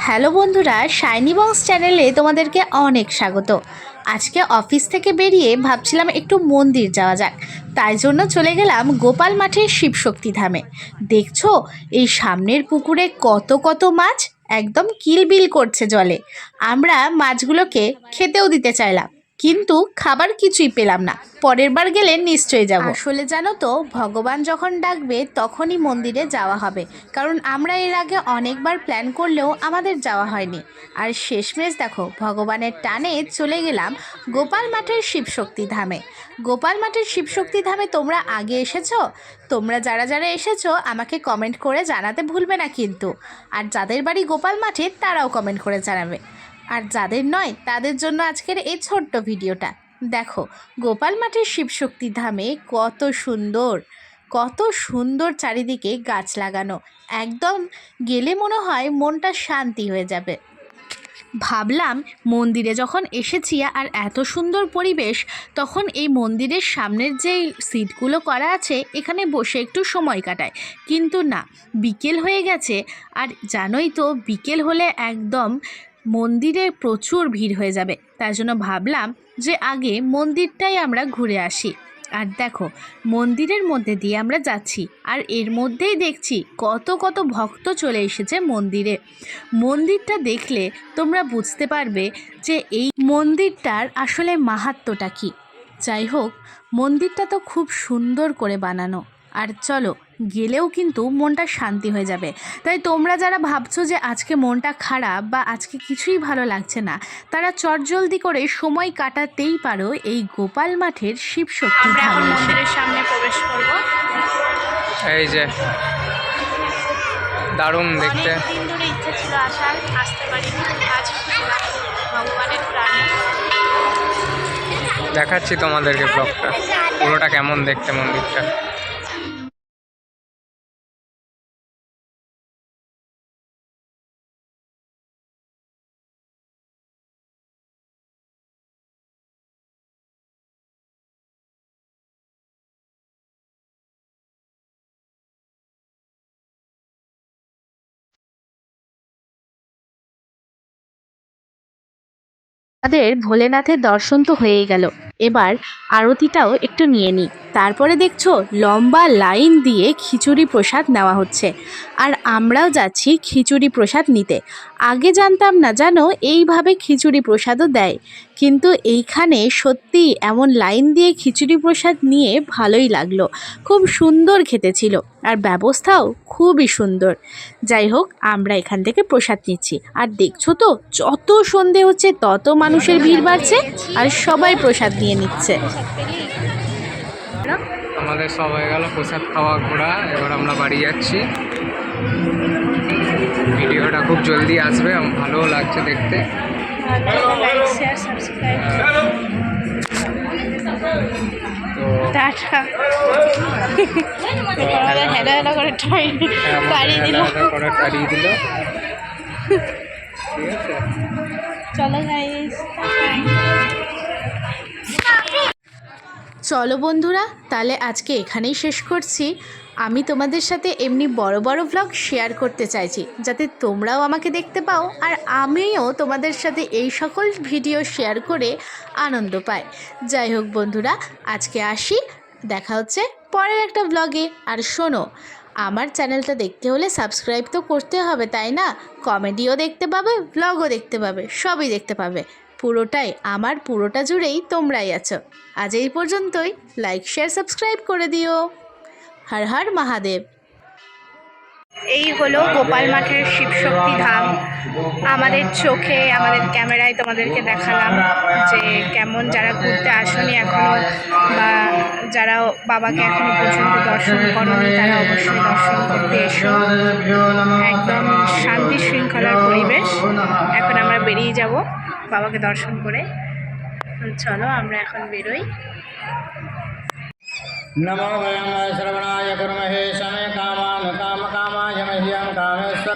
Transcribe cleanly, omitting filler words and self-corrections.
Hello বন্ধুরা, shiny box চ্যানেলে তোমাদেরকে অনেক স্বাগত। আজকে অফিস থেকে বেরিয়ে ভাবছিলাম একটু মন্দির যাওয়া যাক, তাই জন্য চলে গেলাম গোপাল মাঠের শিবশক্তি ধামে। দেখছো এই সামনের পুকুরে কত কত মাছ একদম কিলবিল করছে জলে। আমরা মাছগুলোকে খেতেও দিতে চাইলাম, কিন্তু খাবার কিছুই পেলাম না। পরের বার গেলে নিশ্চয়ই যাব। আসলে জানো তো, ভগবান যখন ডাকবে তখনই মন্দিরে যাওয়া হবে, কারণ আমরা এর আগে অনেকবার প্ল্যান করলেও আমাদের যাওয়া হয়নি। আর শেষমেশ দেখো, ভগবানের টানে চলে গেলাম গোপাল মাঠের শিবশক্তি ধামে। গোপাল মাঠের শিবশক্তি ধামে তোমরা আগে এসেছো? তোমরা যারা যারা এসেছো আমাকে কমেন্ট করে জানাতে ভুলবে না কিন্তু। আর যাদের বাড়ি গোপাল মাঠে তারাও কমেন্ট করে জানাবে। আর যাদের নয় তাদের জন্য আজকের এই ছোট্ট ভিডিওটা। দেখো গোপাল মাঠের শিবশক্তি ধামে কত সুন্দর চারিদিকে গাছ লাগানো, একদম গেলে মনে হয় মনটা শান্তি হয়ে যাবে। ভাবলাম মন্দিরে যখন এসেছি আর এত সুন্দর পরিবেশ, তখন এই মন্দিরের সামনের যে সিটগুলো করা আছে এখানে বসে একটু সময় কাটায়, কিন্তু না, বিকেল হয়ে গেছে। আর জানোই তো, বিকেল হলে একদম মন্দিরে প্রচুর ভিড় হয়ে যাবে। তাই জন্য ভাবলাম যে আগে মন্দিরটাই আমরা ঘুরে আসি। আর দেখো মন্দিরের মধ্যে দিয়ে আমরা যাচ্ছি, আর এর মধ্যেই দেখছি কত কত ভক্ত চলে এসেছে মন্দিরে। মন্দিরটা দেখলে তোমরা বুঝতে পারবে যে এই মন্দিরটার আসলে মাহাত্ম্যটা কী। যাই হোক, মন্দিরটা তো খুব সুন্দর করে বানানো, আর চলো গেলেও কিন্তু মনটা শান্তি হয়ে যাবে। তাই তোমরা যারা ভাবছো যে আজকে মনটা খারাপ বা আজকে কিছুই ভালো লাগছে না, তারা চটজলদি করে সময় কাটাতেই পারো এই গোপাল মাঠের শিবশক্তি ধামে। মন্দিরের সামনে প্রবেশ করব। এই যে দারুণ দেখতে। অনেকদিন ধরে ইচ্ছে ছিল আসার, আসতে পারিনি, আজ ভগবানের প্রাণে। দেখাচ্ছি তোমাদেরকে ব্লগটা পুরোটা কেমন দেখতে মন্দিরটা। আমাদের ভোলেনাথের দর্শন তো হয়েই গেল, এবার আরতিটাও একটু নিয়ে নিই। তারপরে দেখছো লম্বা লাইন দিয়ে খিচুড়ি প্রসাদ নেওয়া হচ্ছে, আর আমরাও যাচ্ছি খিচুড়ি প্রসাদ নিতে। আগে জানতাম না জানো, এইভাবে খিচুড়ি প্রসাদও দেয়, কিন্তু এইখানে সত্যি এমন লাইন দিয়ে খিচুড়ি প্রসাদ নিয়ে ভালোই লাগলো। খুব সুন্দর খেতে ছিল, আর ব্যবস্থাও খুবই সুন্দর। যাই হোক, আমরা এখান থেকে প্রসাদ নিচ্ছি, আর দেখছো তো যত সন্ধে হচ্ছে তত মানুষের ভিড় বাড়ছে, আর সবাই প্রসাদ নিয়ে নিচ্ছে। আমাদের সব হয়ে গেল প্রসাদ খাওয়া ঘোরা, এবার আমরা বাড়ি যাচ্ছি। ভিডিওটা খুব জলদি আসবে, ভালোও লাগছে দেখতে। তো টাটা। হেলা হেলা করে তাড়িয়ে দিল। ঠিক আছে, চলো গাইস, চলো বন্ধুরা, তাহলে আজকে এখানেই শেষ করছি। আমি তোমাদের সাথে এমনি বড় বড় ভ্লগ শেয়ার করতে চাইছি, যাতে তোমরাও আমাকে দেখতে পাও আর আমিও তোমাদের সাথে এই সকল ভিডিও শেয়ার করে আনন্দ পাই। যাই হোক বন্ধুরা, আজকে আসি, দেখা হচ্ছে পরের একটা ভ্লগে। আর শোনো, আমার চ্যানেলটা দেখতে হলে সাবস্ক্রাইব তো করতে হবে, তাই না? কমেডিও দেখতে পাবে, ভ্লগও দেখতে পাবে, সবই দেখতে পাবে। পুরোটাই আমার, পুরোটা জুড়েই তোমরাই আছো। আজ এই পর্যন্তই। লাইক, শেয়ার, সাবস্ক্রাইব করে দিও। হর হর মহাদেব। এই হলো গোপাল মাঠের শিবশক্তি ধাম। আমাদের চোখে, আমাদের ক্যামেরায় তোমাদেরকে দেখালাম যে কেমন, যারা ঘুরতে আসনি এখনও বা যারা বাবাকে এখনো পর্যন্ত দর্শন করনি, তারা অবশ্যই দর্শন করতে এসো। একদম শান্তি শৃঙ্খলার পরিবেশ। এখন আমরা বেরিয়ে যাব বাবাকে দর্শন করে। চলো আমরা এখন বেরোই। नमो वयं श्रवणाय कुर्महे शमे कामान् कामकामाय मह्यं कामेश्वर